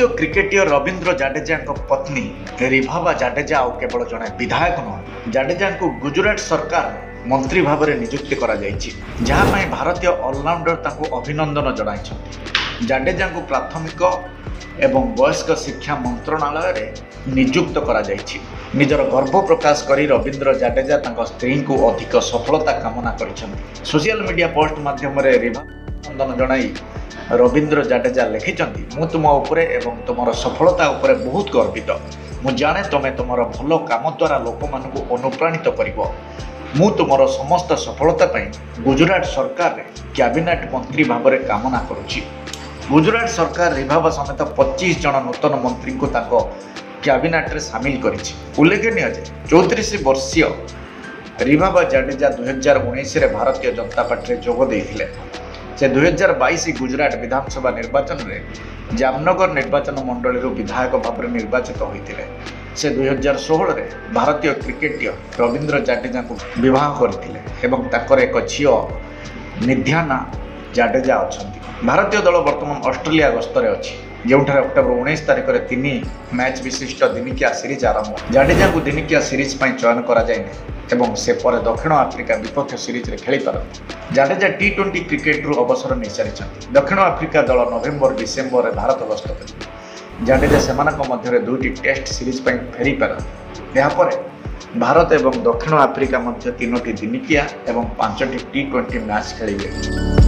भारतीय क्रिकेटर रवींद्र जाडेजा पत्नी रिभाबा जाडेजा आउ केवल जड़े विधायक नुह जाडेजा को गुजरात सरकार मंत्री भाव में नियुक्ति जहाँ भारतीय ऑलराउंडर अभिनंदन जनाई जाडेजा को प्राथमिक एवं वयस्क शिक्षा मंत्रणालय में नियुक्त निजर गर्व प्रकाश करी रवींद्र जाडेजा स्त्री को अधिक सफलता कामना कर सोशल मीडिया पोस्ट माध्यम अभिनंदन जनाई रवींद्र जाडेजा लिखिं मु तुम उपरे एवं तुम सफलता उपरे बहुत गर्वित मु जाने तुम तुम भल काम द्वारा लोक मान अनुप्राणित कर मु तुम समस्त सफलता गुजरात सरकार रे कैबिनेट मंत्री भाव में कामना करुच्ची। गुजरात सरकार रिभाबा समेत 25 जन नूतन मंत्री को कैबिनेट रे सामिल करिछि। उल्लेखनीय जे 34 वर्षीय रिभाबा जाडेजा 2019 रे भारतीय जनता पार्टी जोग देइथिले। से 2022 गुजरात विधानसभा निर्वाचन में जामनगर निर्वाचन मंडली विधायक भाव में निर्वाचित होते। से 2016 रे भारतीय क्रिकेटर रवींद्र जाडेजा को विवाह करते एक झील निध्याना जाडेजा अच्छा। भारतीय दल बर्तमान ऑस्ट्रेलिया गस्तर अच्छी जोठार अक्टोबर 19 तारिख में 3 मैच विशिष्ट दिनिकिया सीरीज आरंभ। जाडेजा को दिनिकिया सीरीज चयन कर से पर दक्षिण आफ्रिका विपक्ष सीरीज रे खेली पारती। जाडेजा T20 क्रिकेट रु अवसर नहीं सारी। दक्षिण आफ्रिका दल नवेम्बर डिसेम्बर में भारत गस्त कर जाडेजा सेमानक मध्य 2टी टेस्ट सीरीज फेरी पारती। यापर भारत एवं दक्षिण आफ्रिका मध्य 3टी दिनिकिया एवं 5टी T20 मैच खेलिबे।